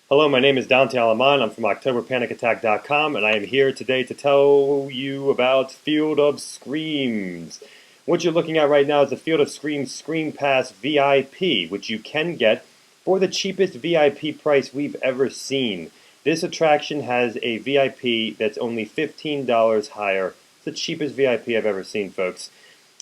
Hello, my name is Dante Alaman. I'm from OctoberPanicAttack.com, and I am here today to tell you about Field of Screams. What you're looking at right now is the Field of Screams Scream Pass VIP, which you can get for the cheapest VIP price we've ever seen. This attraction has a VIP that's only $15 higher. It's the cheapest VIP I've ever seen, folks.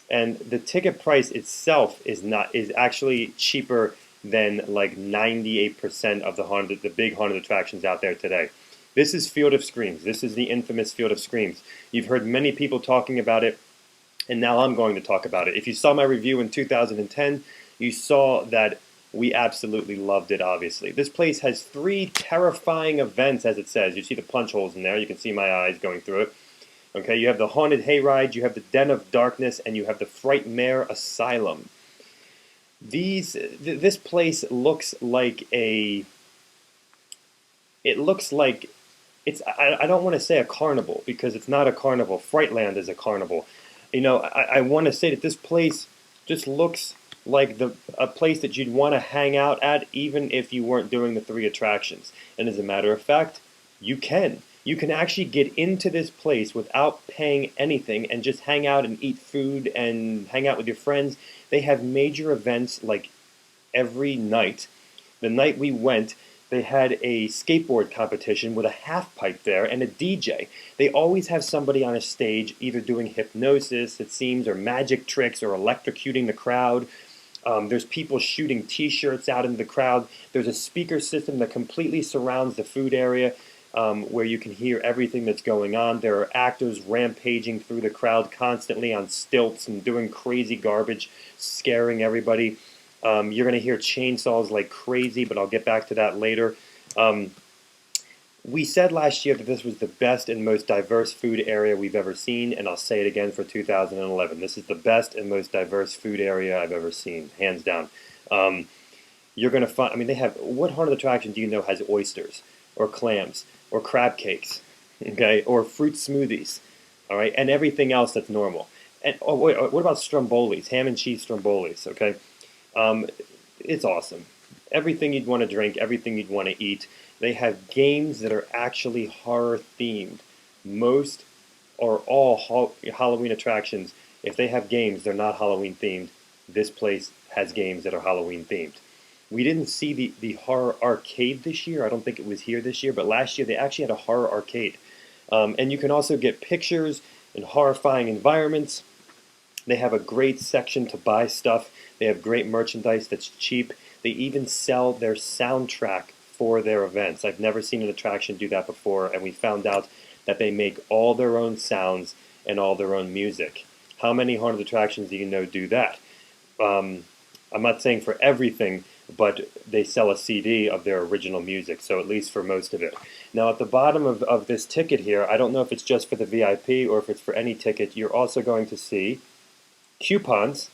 And the ticket price itself is actually cheaper than like 98% of the big haunted attractions out there today. This is Field of Screams. This is the infamous Field of Screams. You've heard many people talking about it, and now I'm going to talk about it. If you saw my review in 2010, you saw that we absolutely loved it, obviously. This place has 3 terrifying events, as it says. You see the punch holes in there. You can see my eyes going through it. Okay, you have the Haunted Hayride, you have the Den of Darkness, and you have the Frightmare Asylum. This place looks like a... It looks like... I don't want to say a carnival, because it's not a carnival. Frightland is a carnival. You know, I want to say that this place just looks like a place that you'd want to hang out at, even if you weren't doing the 3 attractions. And as a matter of fact, you can. You can actually get into this place without paying anything and just hang out and eat food and hang out with your friends. They have major events like every night. The night we went, they had a skateboard competition with a half pipe there and a DJ. They always have somebody on a stage either doing hypnosis, it seems, or magic tricks or electrocuting the crowd. There's people shooting t-shirts out into the crowd. There's a speaker system that completely surrounds the food area. Where you can hear everything that's going on. There are actors rampaging through the crowd constantly on stilts and doing crazy garbage, scaring everybody. You're going to hear chainsaws like crazy, but I'll get back to that later. We said last year that this was the best and most diverse food area we've ever seen, and I'll say it again for 2011. This is the best and most diverse food area I've ever seen, hands down. You're going to find, I mean, they have, what haunted attraction do you know has oysters, or clams, or crab cakes, okay, or fruit smoothies, all right, and everything else that's normal. And oh, wait, what about strombolis, ham and cheese strombolis, okay? It's awesome. Everything you'd want to drink, everything you'd want to eat. They have games that are actually horror themed. Most or all Halloween attractions, if they have games, they're not Halloween themed. This place has games that are Halloween themed. We didn't see the horror arcade this year. I don't think it was here this year, but last year they actually had a horror arcade. And you can also get pictures in horrifying environments. They have a great section to buy stuff. They have great merchandise that's cheap. They even sell their soundtrack for their events. I've never seen an attraction do that before, and we found out that they make all their own sounds and all their own music. How many haunted attractions do you know do that? I'm not saying for everything, but they sell a CD of their original music, so at least for most of it. Now at the bottom of this ticket here, I don't know if it's just for the VIP or if it's for any ticket, you're also going to see coupons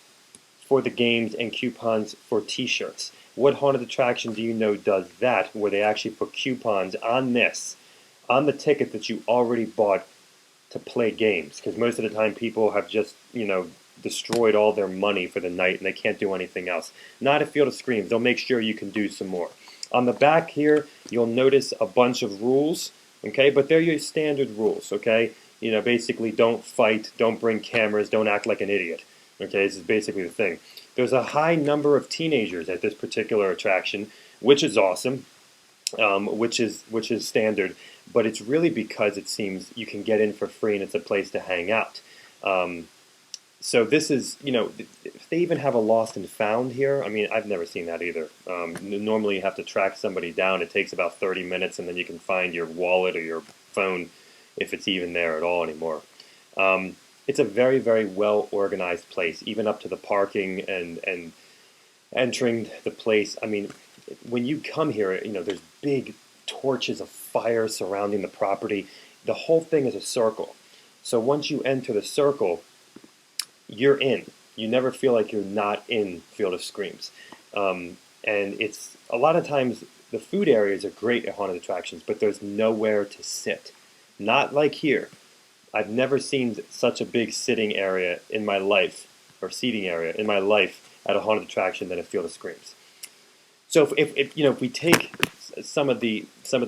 for the games and coupons for t-shirts. What haunted attraction do you know does that, where they actually put coupons on the ticket that you already bought to play games? Because most of the time people have just, destroyed all their money for the night and they can't do anything else. Not at Field of Screams. They'll make sure you can do some more. On the back here, you'll notice a bunch of rules, okay? But they're your standard rules, okay? Basically don't fight, don't bring cameras, don't act like an idiot, okay? This is basically the thing. There's a high number of teenagers at this particular attraction, which is awesome, which is standard, but it's really because it seems you can get in for free and it's a place to hang out. So this is, if they even have a lost and found here, I mean, I've never seen that either. Normally you have to track somebody down. It takes about 30 minutes, and then you can find your wallet or your phone, if it's even there at all anymore. It's a very, very well-organized place, even up to the parking and entering the place. I mean, when you come here, there's big torches of fire surrounding the property. The whole thing is a circle. So once you enter the circle, you're in. You never feel like you're not in Field of Screams. And it's, a lot of times, the food areas are great at haunted attractions, but there's nowhere to sit. Not like here. I've never seen such a big sitting area in my life, or seating area in my life, at a haunted attraction than a Field of Screams. So if we take some of the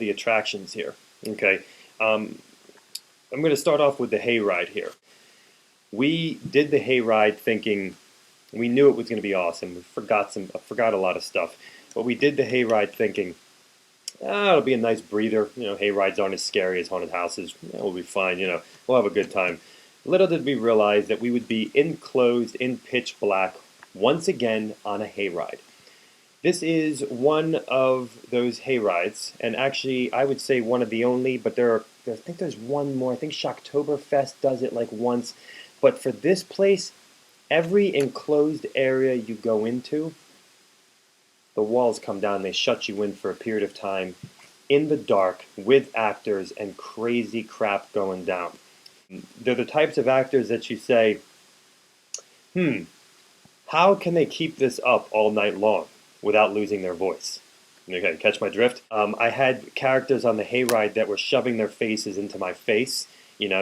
attractions here. Okay, I'm going to start off with the hayride here. We did the hayride thinking we knew it was going to be awesome. We forgot a lot of stuff, but we did the hayride thinking, it'll be a nice breather. Hayrides aren't as scary as haunted houses. We'll be fine. We'll have a good time. Little did we realize that we would be enclosed in pitch black once again on a hayride. This is one of those hayrides, and actually I would say one of the only, but I think there's one more. I think Shocktoberfest does it like once. But for this place, every enclosed area you go into, the walls come down, they shut you in for a period of time in the dark with actors and crazy crap going down. They're the types of actors that you say, how can they keep this up all night long without losing their voice? Okay, catch my drift? I had characters on the hayride that were shoving their faces into my face,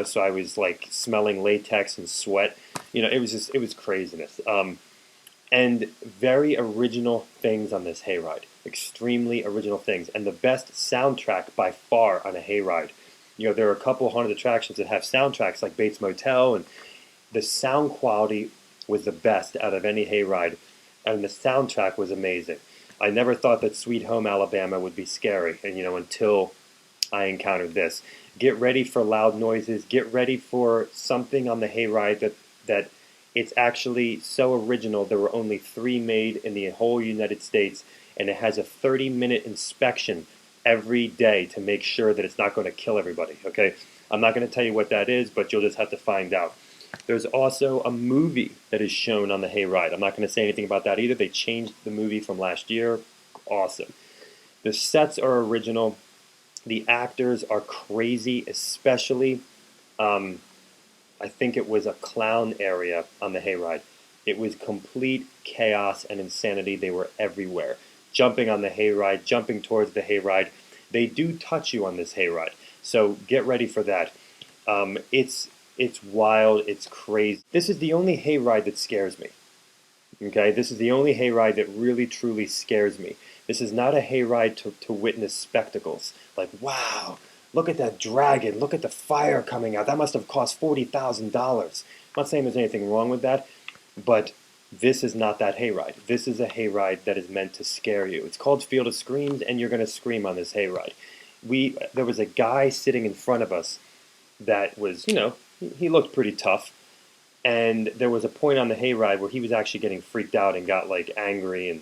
so I was like smelling latex and sweat. It was craziness. And very original things on this hayride. Extremely original things. And the best soundtrack by far on a hayride. There are a couple haunted attractions that have soundtracks like Bates Motel, and the sound quality was the best out of any hayride, and the soundtrack was amazing. I never thought that Sweet Home Alabama would be scary, and until I encountered this. Get ready for loud noises. Get ready for something on the hayride that it's actually so original. There were only 3 made in the whole United States, and it has a 30-minute inspection every day to make sure that it's not going to kill everybody. Okay, I'm not going to tell you what that is, but you'll just have to find out. There's also a movie that is shown on the hayride. I'm not going to say anything about that either. They changed the movie from last year. Awesome. The sets are original. The actors are crazy, especially, I think it was a clown area on the hayride. It was complete chaos and insanity. They were everywhere. Jumping on the hayride, jumping towards the hayride. They do touch you on this hayride, so get ready for that. It's wild, it's crazy. This is the only hayride that scares me. Okay, this is the only hayride that really truly scares me. This is not a hayride to witness spectacles. Like, wow, look at that dragon, look at the fire coming out. That must have cost $40,000. I'm not saying there's anything wrong with that, but this is not that hayride. This is a hayride that is meant to scare you. It's called Field of Screams, and you're going to scream on this hayride. There was a guy sitting in front of us that was, he looked pretty tough. And there was a point on the hayride where he was actually getting freaked out and got like angry and,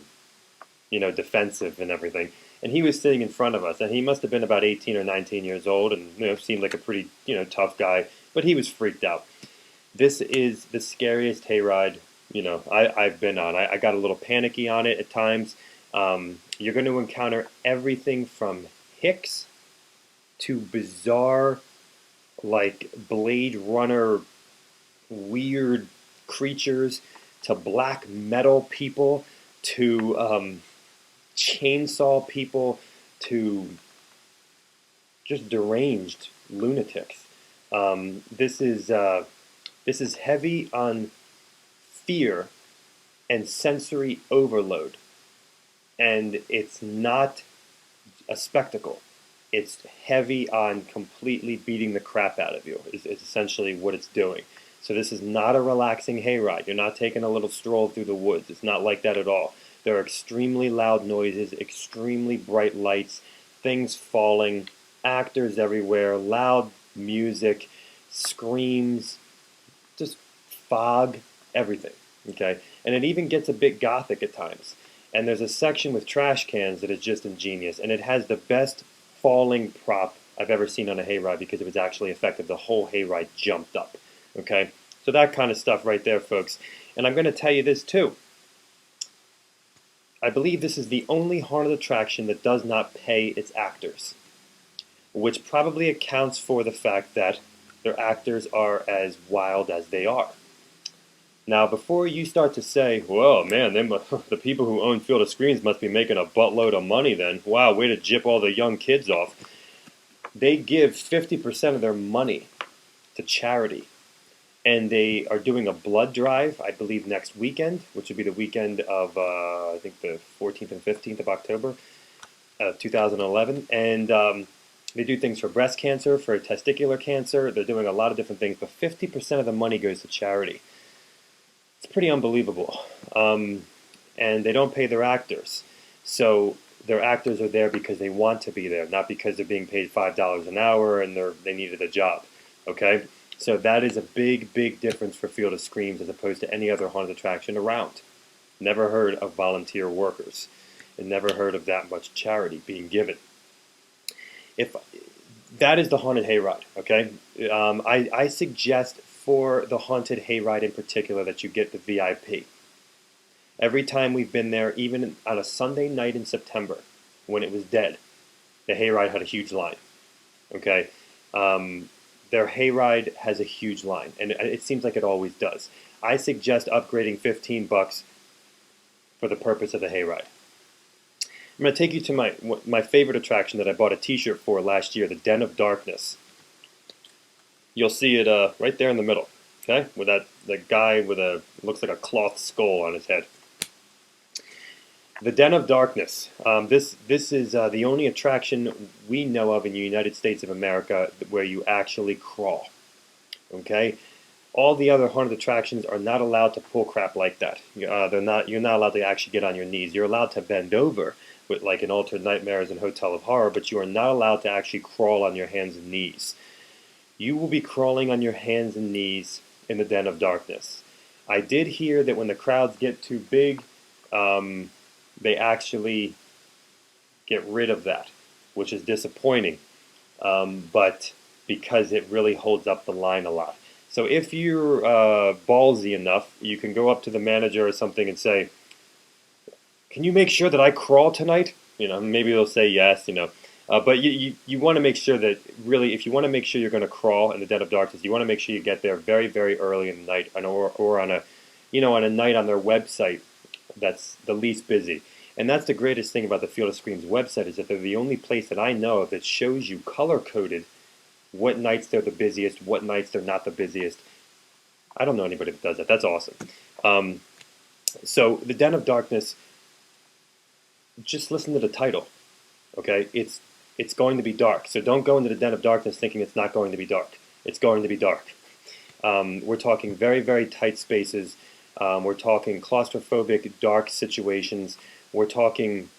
defensive and everything. And he was sitting in front of us, and he must have been about 18 or 19 years old and, seemed like a pretty, tough guy, but he was freaked out. This is the scariest hayride, I've been on. I got a little panicky on it at times. You're going to encounter everything from hicks to bizarre, like Blade Runner weird creatures, to black metal people, to chainsaw people, to just deranged lunatics. This is heavy on fear and sensory overload, and it's not a spectacle. It's heavy on completely beating the crap out of you, is essentially what it's doing. So this is not a relaxing hayride. You're not taking a little stroll through the woods. It's not like that at all. There are extremely loud noises, extremely bright lights, things falling, actors everywhere, loud music, screams, just fog, everything. Okay? And it even gets a bit gothic at times. And there's a section with trash cans that is just ingenious. And it has the best falling prop I've ever seen on a hayride because it was actually effective. The whole hayride jumped up. Okay? So that kind of stuff right there, folks. And I'm going to tell you this too. I believe this is the only haunted attraction that does not pay its actors, which probably accounts for the fact that their actors are as wild as they are. Now, before you start to say, well, man, the people who own Field of Screams must be making a buttload of money then. Wow, way to jip all the young kids off. They give 50% of their money to charity. And they are doing a blood drive, I believe, next weekend, which would be the weekend of, I think, the 14th and 15th of October. 2011, and they do things for breast cancer, for testicular cancer. They're doing a lot of different things, but 50% of the money goes to charity. It's pretty unbelievable. And they don't pay their actors. So their actors are there because they want to be there, not because they're being paid $5 an hour and they needed a job. Okay? So that is a big, big difference for Field of Screams as opposed to any other haunted attraction around. Never heard of volunteer workers, and never heard of that much charity being given. If that is the haunted hayride, okay? I suggest for the haunted hayride in particular that you get the VIP. Every time we've been there, even on a Sunday night in September, when it was dead, the hayride had a huge line. Okay, their hayride has a huge line, and it seems like it always does. I suggest upgrading $15 for the purpose of the hayride. I'm going to take you to my favorite attraction that I bought a T-shirt for last year, the Den of Darkness. You'll see it right there in the middle. Okay, with the guy with looks like a cloth skull on his head. The Den of Darkness. This is the only attraction we know of in the United States of America where you actually crawl. Okay, all the other haunted attractions are not allowed to pull crap like that. You're not allowed to actually get on your knees. You're allowed to bend over, with like in Altered Nightmares and Hotel of Horror, but you are not allowed to actually crawl on your hands and knees. You will be crawling on your hands and knees in the Den of Darkness. I did hear that when the crowds get too big, they actually get rid of that, which is disappointing, but because it really holds up the line a lot. So if you're ballsy enough, you can go up to the manager or something and say, "Can you make sure that I crawl tonight?" Maybe they'll say yes, but you want to make sure that really, if you want to make sure you're going to crawl in the Den of Darkness, you want to make sure you get there very, very early in the night, or on a night on their website that's the least busy. And that's the greatest thing about the Field of Screams website, is that they're the only place that I know of that shows you color-coded what nights they're the busiest, what nights they're not the busiest. I don't know anybody that does that. That's awesome. So the Den of Darkness, just listen to the title. Okay, it's going to be dark. So don't go into the Den of Darkness thinking it's not going to be dark. It's going to be dark. We're talking very, very tight spaces. We're talking claustrophobic, dark situations. We're talking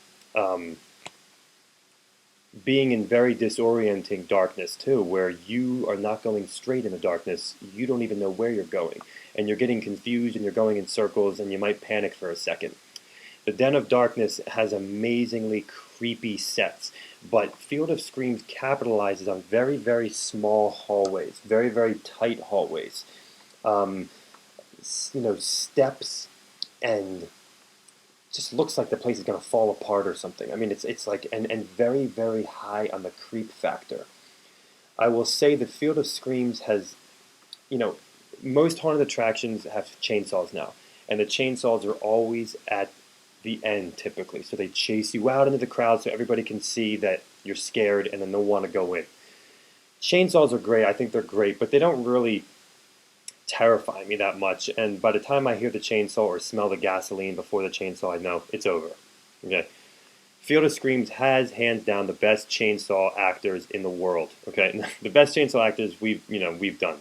being in very disorienting darkness too, where you are not going straight in the darkness. You don't even know where you're going. And you're getting confused and you're going in circles and you might panic for a second. The Den of Darkness has amazingly creepy sets, but Field of Screams capitalizes on very, very small hallways, very, very tight hallways. Steps, and just looks like the place is going to fall apart or something. I mean, it's like, and very, very high on the creep factor. I will say that Field of Screams has, most haunted attractions have chainsaws now, and the chainsaws are always at the end typically. So they chase you out into the crowd so everybody can see that you're scared and then they'll want to go in. Chainsaws are great. I think they're great, but they don't really terrify me that much. And by the time I hear the chainsaw or smell the gasoline before the chainsaw, I know it's over. Okay. Field of Screams has hands down the best chainsaw actors in the world. Okay, the best chainsaw actors we've done.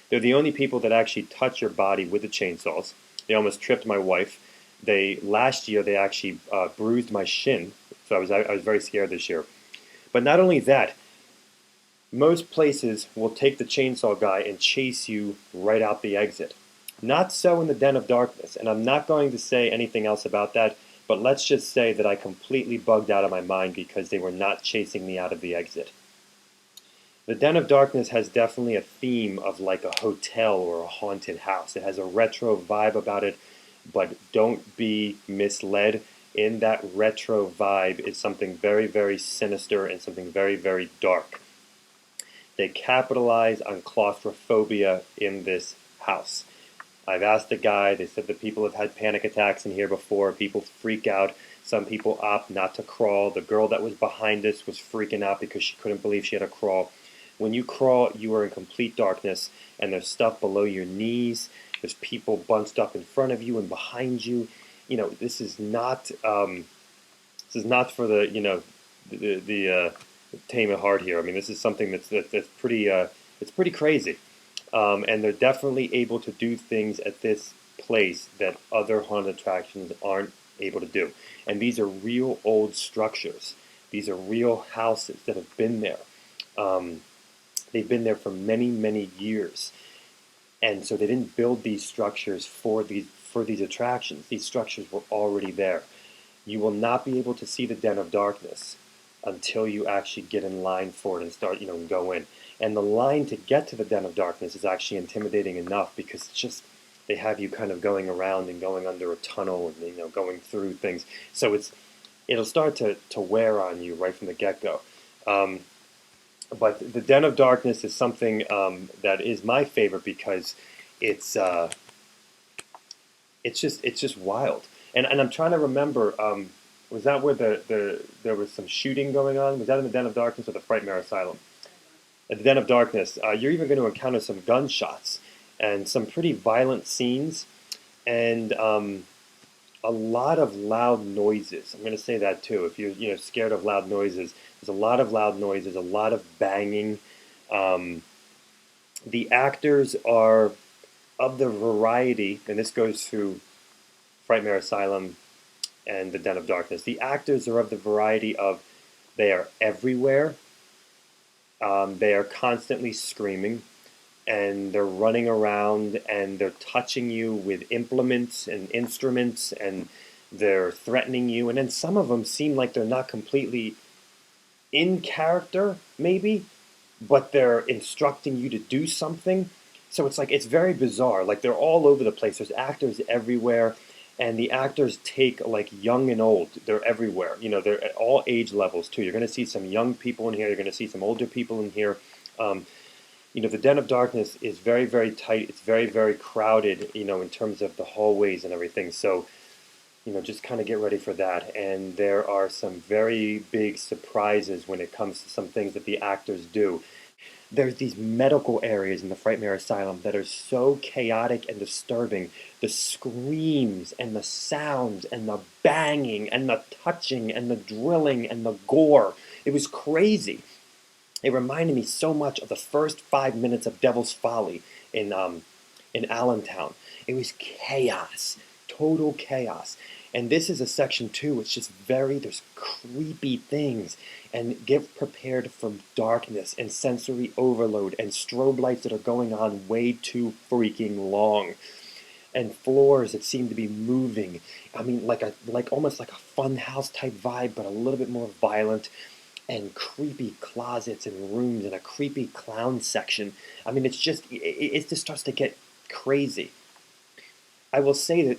They're the only people that actually touch your body with the chainsaws. They almost tripped my wife. Last year they actually bruised my shin, so I was very scared this year. But not only that, most places will take the chainsaw guy and chase you right out the exit. Not so in the Den of Darkness, and I'm not going to say anything else about that, but let's just say that I completely bugged out of my mind because they were not chasing me out of the exit. The Den of Darkness has definitely a theme of like a hotel or a haunted house. It has a retro vibe about it, but don't be misled. In that retro vibe is something very, very sinister and something very, very dark. They capitalize on claustrophobia in this house. I've asked the guy, they said that people have had panic attacks in here before. People freak out. Some people opt not to crawl. The girl that was behind us was freaking out because she couldn't believe she had to crawl. When you crawl, you are in complete darkness, and there's stuff below your knees. There's people bunched up in front of you and behind you. This is not for the the tame at heart here. I mean, this is something that's pretty it's pretty crazy, and they're definitely able to do things at this place that other haunted attractions aren't able to do. And these are real old structures. These are real houses that have been there. Um, they've been there for many, many years, and so they didn't build these structures for these attractions. These structures were already there. You will not be able to see the Den of Darkness until you actually get in line for it and start, and go in. And the line to get to the Den of Darkness is actually intimidating enough because it's just they have you kind of going around and going under a tunnel and going through things. So it'll start to wear on you right from the get-go. Um, but the Den of Darkness is something that is my favorite because it's uh, it's just wild. And I'm trying to remember. Was that where there was some shooting going on? Was that in the Den of Darkness or the Frightmare Asylum? At the Den of Darkness, you're even going to encounter some gunshots and some pretty violent scenes, and a lot of loud noises. I'm going to say that too. If you're scared of loud noises, there's a lot of loud noises, a lot of banging. Um, the actors are of the variety, and this goes through Frightmare Asylum and the Den of Darkness. The actors are of the variety of they are everywhere. They are constantly screaming, and they're running around, and they're touching you with implements and instruments, and they're threatening you. And then some of them seem like they're not completely in character, maybe, but they're instructing you to do something. So it's like it's very bizarre. Like they're all over the place. There's actors everywhere, and the actors take like young and old. They're everywhere. They're at all age levels too. You're going to see some young people in here. You're going to see some older people in here. Um, the Den of Darkness is very, very tight. It's very, very crowded. In terms of the hallways and everything. So just kind of get ready for that. And there are some very big surprises when it comes to some things that the actors do. There's these medical areas in the Frightmare Asylum that are so chaotic and disturbing. The screams and the sounds and the banging and the touching and the drilling and the gore. It was crazy. It reminded me so much of the first 5 minutes of Devil's Folly in Allentown. It was chaos, total chaos. And this is a section two. It's just there's creepy things. And get prepared for darkness and sensory overload and strobe lights that are going on way too freaking long. And floors that seem to be moving. I mean, like almost like a fun house type vibe, but a little bit more violent. And creepy closets and rooms and a creepy clown section. I mean, it just starts to get crazy. I will say that,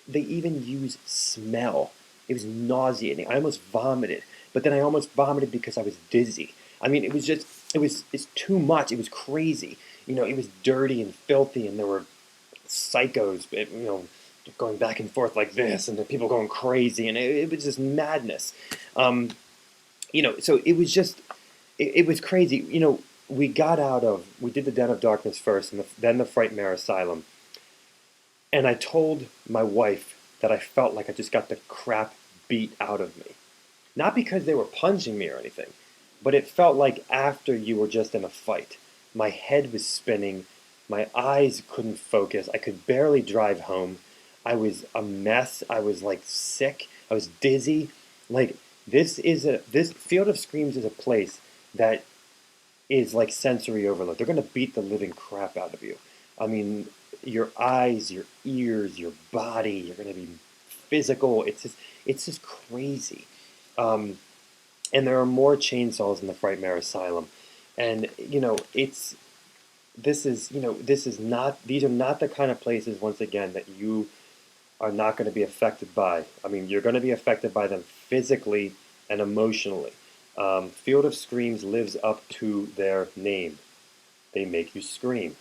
they even use smell. It was nauseating. I almost vomited, but then I almost vomited because I was dizzy. I mean, it's too much. It was crazy. It was dirty and filthy, and there were psychos, going back and forth like this, and the people going crazy, and it was just madness. So it was crazy. We did the Den of Darkness first, and then the Frightmare Asylum. And I told my wife that I felt like I just got the crap beat out of me. Not because they were punching me or anything, but it felt like after you were just in a fight. My head was spinning, my eyes couldn't focus, I could barely drive home. I was a mess, I was like sick, I was dizzy. Like this Field of Screams is a place that is like sensory overload. They're going to beat the living crap out of you. I mean, your eyes, your ears, your body, you're going to be physical. It's just crazy. And there are more chainsaws in the Frightmare Asylum. And, these are not the kind of places, once again, that you are not going to be affected by. I mean, you're going to be affected by them physically and emotionally. Field of Screams lives up to their name. They make you scream.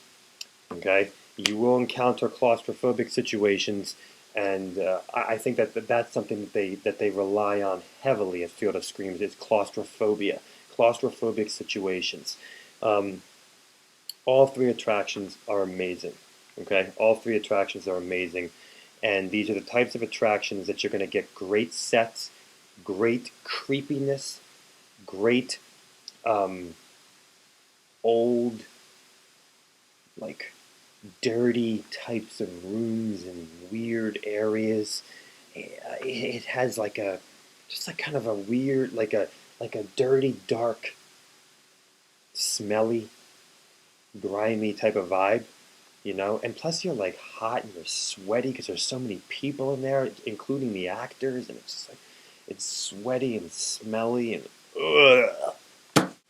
Okay? You will encounter claustrophobic situations, and I think that's something that they rely on heavily at Field of Screams is claustrophobia, claustrophobic situations. All three attractions are amazing. Okay? All three attractions are amazing. And these are the types of attractions that you're going to get great sets, great creepiness, great old, like dirty types of rooms and weird areas. It has like a just like kind of a weird, like a dirty, dark, smelly, grimy type of vibe, you know? And plus you're like hot and you're sweaty because there's so many people in there, including the actors, and it's just like it's sweaty and smelly and ugh.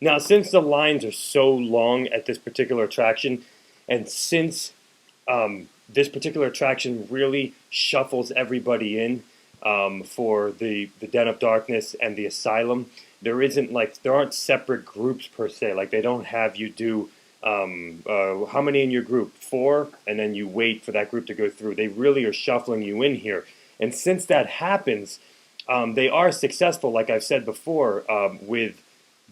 Now, since the lines are so long at this particular attraction, and since this particular attraction really shuffles everybody in for the Den of Darkness and the Asylum, there aren't separate groups per se. Like they don't have you do how many in your group? 4, and then you wait for that group to go through. They really are shuffling you in here, and since that happens, they are successful, like I've said before, with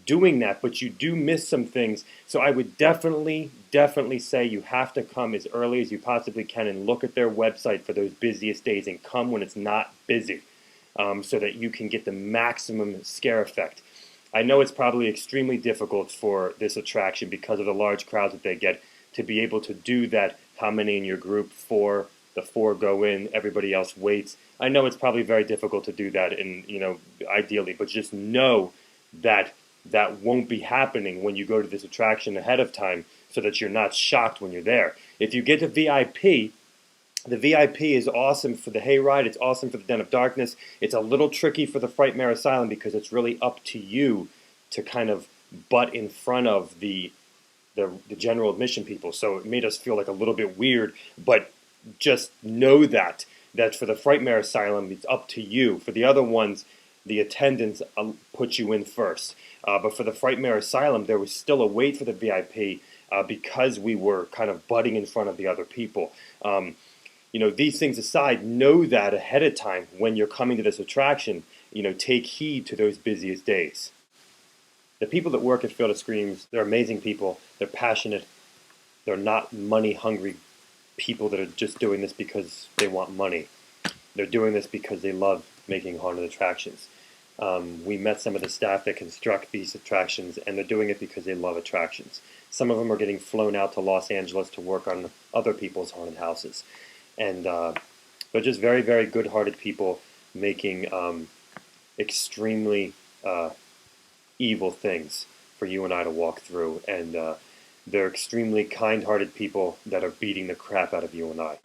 doing that, but you do miss some things. So I would definitely say you have to come as early as you possibly can and look at their website for those busiest days and come when it's not busy, so that you can get the maximum scare effect. I know it's probably extremely difficult for this attraction because of the large crowds that they get to be able to do that. How many in your group? 4. The 4 go in, everybody else waits. I know it's probably very difficult to do that, ideally, but just know that that won't be happening when you go to this attraction ahead of time, so that you're not shocked when you're there. If you get to VIP, the VIP is awesome for the hayride. It's awesome for the Den of Darkness. It's a little tricky for the Frightmare Asylum because it's really up to you to kind of butt in front of the general admission people. So it made us feel like a little bit weird, but just know that for the Frightmare Asylum, it's up to you. For the other ones, the attendants put you in first. But for the Frightmare Asylum, there was still a wait for the VIP because we were kind of butting in front of the other people. These things aside, know that ahead of time when you're coming to this attraction. Take heed to those busiest days. The people that work at Field of Screams, they're amazing people. They're passionate. They're not money-hungry people that are just doing this because they want money. They're doing this because they love making haunted attractions. We met some of the staff that construct these attractions, and they're doing it because they love attractions. Some of them are getting flown out to Los Angeles to work on other people's haunted houses. And they're just very, very good-hearted people making extremely evil things for you and I to walk through. And they're extremely kind-hearted people that are beating the crap out of you and I.